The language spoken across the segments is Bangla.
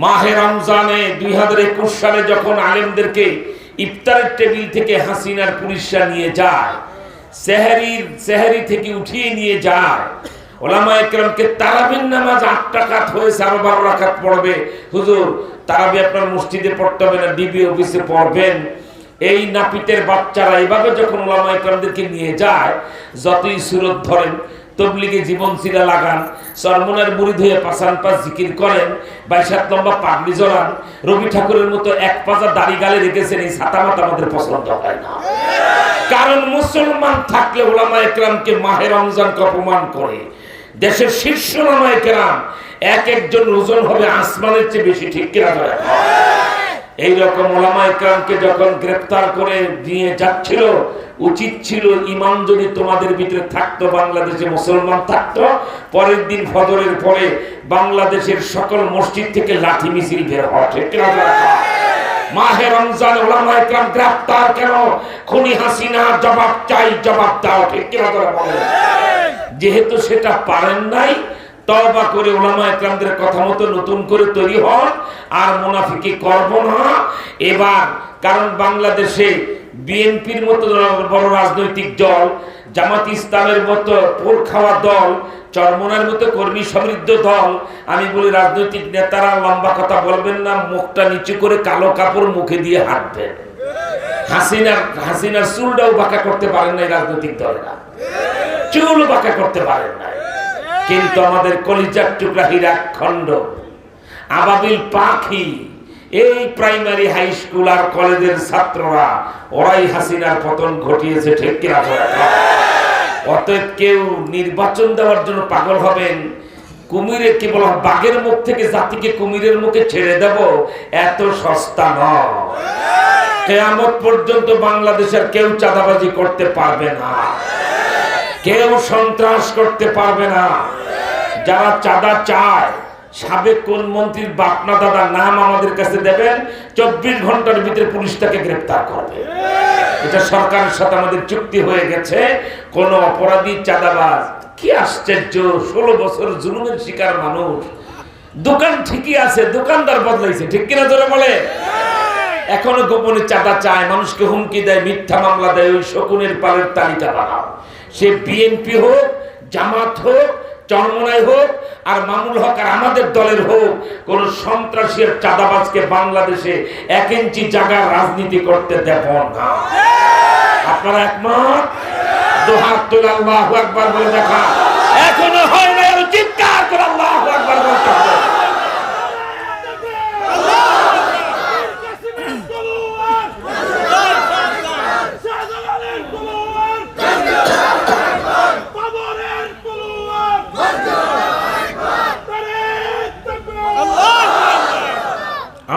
মাহে রমজানে 2021 সালে যখন আলেমদেরকে ইফতারের টেবিল থেকে হাসিনার পুলিশরা নিয়ে যায়, সেহরি থেকে উঠিয়ে নিয়ে যায়, ওলামায়ে কেরামকে তারাবির নামাজ 8 রাকাত হয়েছে, আরো 12 রাকাত পড়বে। হুজুর তারাবি আপনার মসজিদে পড়তে হবে না, ডিবি অফিসে পড়বেন। এই নাপিতের বাচ্চারা এইভাবে যখন ওলামায়ে কেরামদেরকে নিয়ে যায়, যতই সুরত ধরেন, তবলিগে জীবন সিরা লাগান, সরমনের মুরিদ হয়ে পাশান পাশ জিকির করেন, 22 লম্বা পাগড়ি জড়ান, রবি ঠাকুরের মতো এক পাজা দাড়ি গালে রেখেছেন, এই ছাতা মাতা আমাদের পছন্দ হয় না। কারণ মুসলমান থাকলে ওলামায়ে কেরামকে মাহে রমজানকে অপমান করে। দেশের শীর্ষ ওলামায়ে কেরাম এক একজন ওজন হবে আসমানের চেয়ে বেশি, ঠিক কিনা ধরে? এইরকম ওলামায়ে কেরামকে যখন গ্রেফতার করে নিয়ে যাচ্ছিল, উচিত ছিল ইমান যদি তোমাদের ভিতরে থাকতো, বাংলাদেশে মুসলমান থাকতো, পরের দিন ফজরের পরে বাংলাদেশের সকল মসজিদ থেকে লাঠি মিছিল বের হওয়া, ঠিক কিনা? মাহে রমজান ওলামায়ে কেরাম গ্রেফতার কেন? খুনি হাসিনা জবাব চাই, জবাব দাও, ঠিক কিনা ধরে বলে। যেহেতু সেটা পারেন নাই, তওবা করে ওলামায়ে কেরামদের কথা মতো নতুন করে তৈরি হন, আর মুনাফিকি করব না এবার। কারণ বাংলাদেশে বিএনপির মতো বড় রাজনৈতিক দল, জামাত ইসলামের মতো পোর খাওয়া দল, চরমনার মতো কর্মী সমৃদ্ধ দল, আমি বলি রাজনৈতিক নেতারা লম্বা কথা বলবেন না, মুখটা নিচু করে কালো কাপড় মুখে দিয়ে হাঁটবেন। হাসিনার চুলটাও বাঁকা করতে পারেন নাই রাজনৈতিক দলেরা, চুল বাঁকা করতে পারেন নাই। কিন্তু আমাদের কলিজার টুকরা হীরাখণ্ড আবাবিল পাখি, এই প্রাইমারি হাই স্কুল আর কলেজের ছাত্ররা, ওরাই হাসিনার পতন ঘটিয়েছে, ঠিক কিনা? অতএব কেউ নির্বাচন দেওয়ার জন্য পাগল হবেন, কুমিরের কি বলা, বাঘের মুখ থেকে জাতিকে কুমিরের মুখে ছেড়ে দেব, এত সস্তা নয়। কিয়ামত পর্যন্ত বাংলাদেশের কেউ চাঁদাবাজি করতে পারবে না, কেউ সন্ত্রাস করতে পারবে না। যারা চাঁদা চায়, সাবেক কোন মন্ত্রীর বাপনা দাদা নাম আমাদের কাছে দেবেন, 24 ঘন্টার ভিতরে পুলিশ তাকে গ্রেফতার করবে। এটা সরকারের সাথে আমাদের চুক্তি হয়ে গেছে। কোন অপরাধী চাঁদাবাজ, কি আশ্চর্য, 16 বছর জুলুমের শিকার মানুষ, দোকান ঠিকই আছে, দোকানদার বদলাইছে, ঠিক কিনা জোরে বলে? এখনো গোপনে চাঁদা চায়, মানুষকে হুমকি দেয়, মিথ্যা মামলা দেয়, ওই শকুনের পালের তালিকা বানাও। সে বিএনপি হোক, জামাত হোক, চরমনাই হোক, আর মামুল হক আর আমাদের দলের হোক, কোন সন্ত্রাসী আর চাঁদাবাজকে বাংলাদেশে 1 ইঞ্চি জায়গার রাজনীতি করতে দেব না। আপনারা একমত? দুহাত তুলে আল্লাহু আকবার বলে দেখা। এখনো হয় না, আর চিৎকার করে আল্লাহু আকবার বলতে হবে।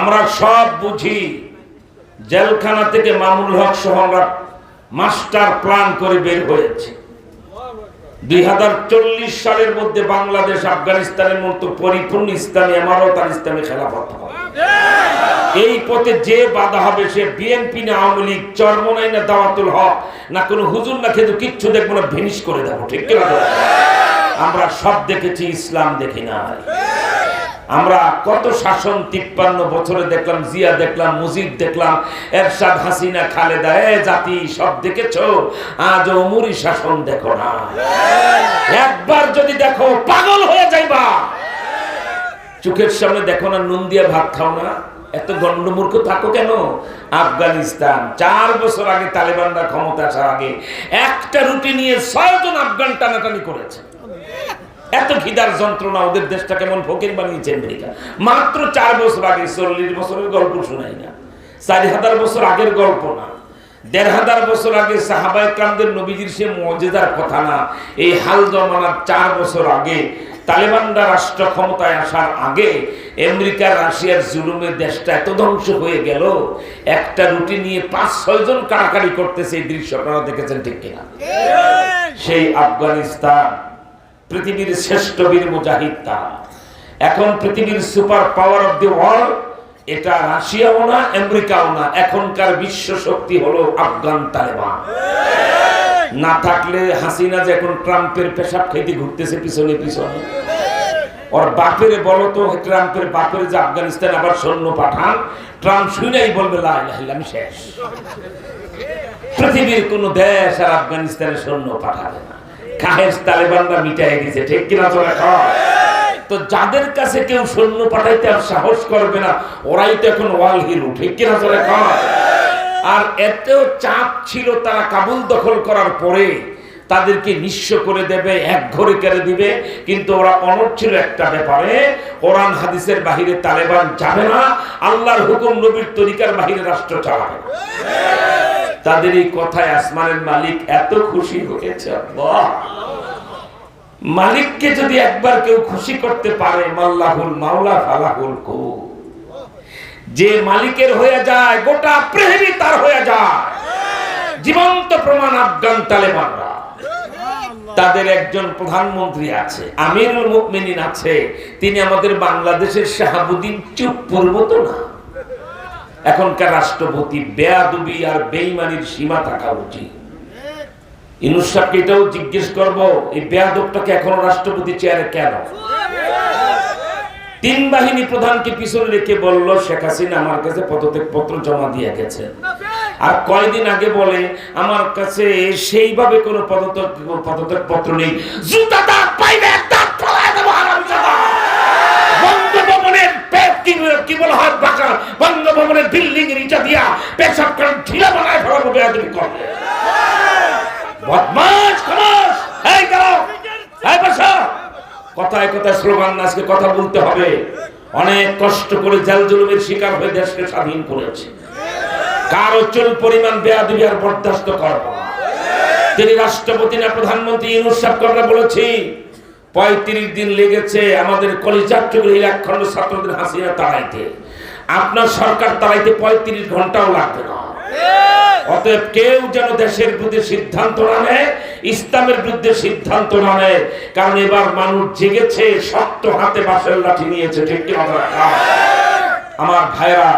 আমরা সব বুঝি, জেলখানা থেকে মামুল হক সহ আমরা মাস্টার প্ল্যান করে বের হয়েছে। 2040 সালের মধ্যে বাংলাদেশ আফগানিস্তানের মতো পরিপূর্ণ ইসলামী ইমারত আর ইসলামী খেলাফত হবে। এই পথে যে বাধা হবে, সে বিএনপি না আওয়ামী লীগ, চরমনাই না দাওয়াতুল হক, না কোনো হুজুর না খেতে কিচ্ছু দেখবো না, ভিনিশ করে দেবো, ঠিক কিনা? আমরা সব দেখেছি, ইসলাম দেখি না। আমরা কত শাসন 53 বছরে দেখলাম, জিয়া দেখলাম, মুজিব দেখলাম, এরশাদ, হাসিনা, খালেদা, জাতি সব দেখেছো, আজ ওমরি শাসন দেখো না। একবার যদি দেখো পাগল হয়ে যাইবা। চোখের সামনে দেখো না, নুন দিয়ে ভাত খাও না, এত গন্ডমূর্খ থাকো কেন? আফগানিস্তান 4 বছর আগে তালেবানরা ক্ষমতা আসার আগে একটা রুটি নিয়ে 6 জন আফগান টানাটানি করেছে। এত খিদার যন্ত্রণা, ওদের দেশটা কেমন ফকির বানিয়েছে আমেরিকা। মাত্র 4 বছর আগে, 40 বছরের গল্প শোনাই না, 4000 বছর আগের গল্প না, 1500 বছর আগে সাহাবায়ে কেরামদের নবীজির সে মুজিজার কথা না। এই হাল জমানার 4 বছর আগে, তালেবানরা রাষ্ট্র ক্ষমতায় আসার আগে, আমেরিকা রাশিয়ার জুলুমে দেশটা এত ধ্বংস হয়ে গেল, একটা রুটি নিয়ে 5-6 জন কাড়াকাড়ি করতেছে। এই দৃশ্য আপনারা দেখেছেন, ঠিক কিনা? সেই আফগানিস্তান পৃথিবীর শ্রেষ্ঠ বীর মুজাহিদ তারা। এখন পৃথিবীর super power of the world, এটা রাশিয়াও না, আমেরিকাও না, এখনকার বিশ্ব শক্তি হলো আফগান তালেবান। না থাকলে হাসিনা যে এখন ট্রাম্পের পেশাব খাইতে ঘুরতেছে পিছনে পিছনে, ওর বাপের বলো তো, ট্রাম্পের বাপের যে আফগানিস্তান আবার সৈন্য পাঠান, ট্রাম্প শুনেই বলবে লা ইলাহা ইল্লাল্লাহ, আমি শেষ। পৃথিবীর কোন দেশ আর আফগানিস্তানে সৈন্য পাঠাবে না, খাহেস তালেবানরা মিটাই দিয়েছে, ঠিক কিনা তোরা কর। তো যাদের কাছে কেউ সৈন্য পাঠাইতে আর সাহস করবে না, ওরাই তো এখন ওয়াল হিরো, ঠিক কিনা তোরা কর। আর এতেও চাপ ছিল, তারা কাবুল দখল করার পরে তাদেরকে নিঃস্ব করে দেবে, এক ঘরে কেড়ে দিবে, কিন্তু ওরা অনড় ছিল একটা ব্যাপারে, কোরআন হাদিসের বাহিরে তালেবান যাবে না, আল্লাহর হুকুম নবীর তরিকার বাহিরে রাষ্ট্র চালাবে না। তাদের এই কথায় আসমানের মালিক এত খুশি হয়েছে। আল্লাহ, মালিককে যদি একবার কেউ খুশি করতে পারে, মাল্লাহুল মাওলা ফালাহুল কুল, যে মালিকের হয়ে যায় গোটা পৃথিবী তার হয়ে যায়। জীবন্ত প্রমাণ আফগান তালেবানরা। তাদের একজন প্রধানমন্ত্রী আছে, আমিরুল মুমিনিন আছে, তিনি আমাদের বাংলাদেশের শাহাবুদ্দিন চুপ্পুর মতো না। এখনকার রাষ্ট্রপতি বেয়াদবি আর বেঈমানির সীমা থাকা উচিত। ইউনূস সাহেবকে এটাও জিজ্ঞেস করবো, এই বেয়াদবটাকে এখনো রাষ্ট্রপতি চেয়ারে কেন? তিন বাহিনী প্রধানকে পিছনে রেখে বলল শেখ হাসিনা আমার কাছে পদত্যাগ পত্র জমা দিয়ে গেছে, আর কয়েকদিন আগে বলে আমার কাছে সেইভাবে কোনো পদত্যাগ পত্র নেই। জুতা দাঁত পাইবে, দাঁত ফলায় দেব হারামজাদা। বঙ্গভবনের কি বলা হয় বাঁকা, বঙ্গভবনের বিল্ডিং এর ইটা দিয়া পেশাব করে ঢিলা বানায় ফেলাবো, বেয়াদবি করবে। বদমাশ খামাস, এই গেল, এই বসা। কথায় কথায় স্লোগান, আজকে কথা বলতে হবে। অনেক কষ্ট করে জাল জুলুমের শিকার হয়ে দেশকে স্বাধীন করেছে, কারো চুল পরিমাণ বেয়াদবি আর বরদাস্ত করব না। তিনি রাষ্ট্রপতি না প্রধানমন্ত্রী, ইউনূস সাহেবকে আমরা বলেছি 35 দিন লেগেছে আমাদের কলিজার টুকরো একখণ্ড ছাত্রদের হাসিনা তাড়াইতে। আপনার সরকার তাড়াইতে 35 ঘন্টাও লাগবে না। অতএব কেউ যেন দেশের বিরুদ্ধে সিদ্ধান্ত না নেয়, ইসলামের বিরুদ্ধে সিদ্ধান্ত না নেয়, কারণ এবার মানুষ জেগেছে, শক্ত হাতে বাঁশের লাঠি নিয়েছে, ঠিক কি না? আমার ভাইরা,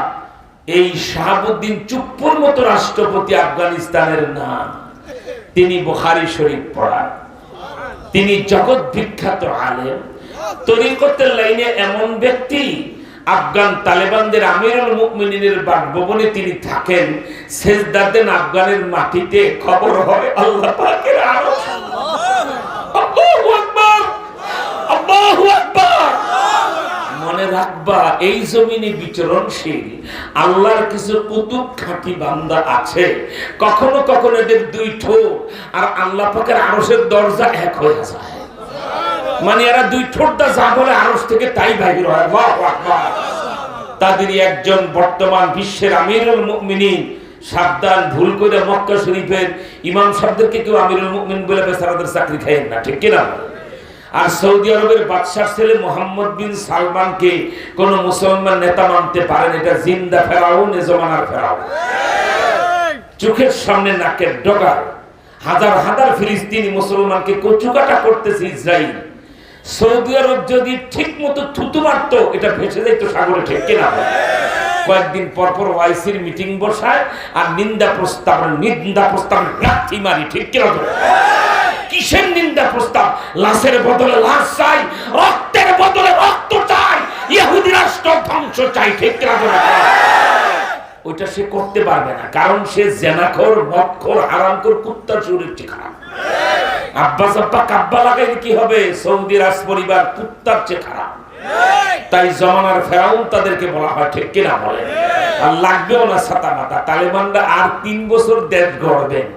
এই শাহাবুদ্দিন চুপ্পুর মতো রাষ্ট্রপতি আফগানিস্তানের না, তিনি বুখারী শরীফ পড়া, তিনি জগৎ বিখ্যাত আলেম, তরিকতের লাইনে এমন ব্যক্তি। আফগান তালেবানদের আমিরুল মুমিনিনের বাসভবনে তিনি থাকেন, সেজদা দেন আফগানের মাটিতে, খবর হয় আল্লাহ পাকের আরশ। আল্লাহু আকবার, আল্লাহু আকবার। মনে রাখবা, এই জমিনে বিচরণশীল আল্লাহর কিছু কুতুব খাঁটি বান্দা আছে, কখনো কখনো এদের দুই ঠোঁট আর আল্লাহ পাকের আরশের দরজা এক হয়ে যায়। মানে এরা দুই ঠোঁটটা যা বলে আরশ থেকে তাই বাহির হয়। আল্লাহু আকবার। তাদেরই একজন বর্তমান বিশ্বের আমিরুল মুমিনিন। সাবধান, ভুল করে মক্কা শরীফের ইমাম সাহেবদেরকে কেউ আমিরুল মুমিনিন বলে বেচারাদের চাকরি খাইয়েন না, ঠিক কিনা? আর সৌদি আরবের বাদশার ছেলে মোহাম্মদ বিন সালমানকে কোন মুসলমান নেতা মানতে পারেন, এটা জিন্দা ফেরাউন, এ জমানার ফেরাউন। চোখের সামনে নাকের ডগা হাজার হাজার ফিলিস্তিনি মুসলমানকে কচুকাটা করতেছে ইসরাইল। সৌদি আরব যদি ঠিক মতো থুতু মারতো, এটা ভেসে যাইতো সাগরে, ঠিক কিনা? কয়েকদিন পর পর ওয়াইসির মিটিং বসায় আর নিন্দা প্রস্তাব লাথি মারি, ঠিক কিনা? কিসের নিন্দা প্রস্তাব? লাশের বদলে লাশ চাই, রক্তের বদলে রক্ত চাই, ইহুদি রাষ্ট্র ধ্বংস চাই, ঠিক কিনা? ওইটা সে করতে পারবে না, কারণ সে জেনাখোর, মদখোর, হারামখোর, কুত্তা চোরের চেয়ে খারাপ। আব্বাস আব্বা কাব্বা লাগাইলে কি হবে? সৌদি রাজ পরিবার কুত্তার চেয়ে খারাপ। তাই জমানার ফেরাউন তাদেরকে বলা হয়, ঠিক কিনা বলে? আর লাগবেও না ছাতা মাথা। তালেবানরা আর 3 বছর দেশ গড়বেন,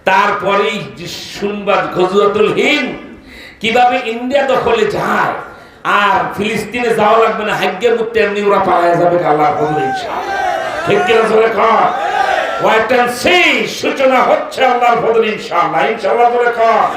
তারপরেই শুনবাদ গজওয়াতুল হিন্দ কিভাবে ইন্ডিয়া দখলে যায়, আর ফিলিস্তিনে যাওয়া লাগবে না, হাগ্যে মুক্তি এমনি ওরা পালায় যাবে আল্লাহর ফজলে ইনশাআল্লাহ, ঠিক কিনা? জোরে কর, ওয়েট এন্ড সি। সূচনা হচ্ছে আল্লাহর ফজলে ইনশাআল্লাহ, ইনশাআল্লাহ জোরে কর।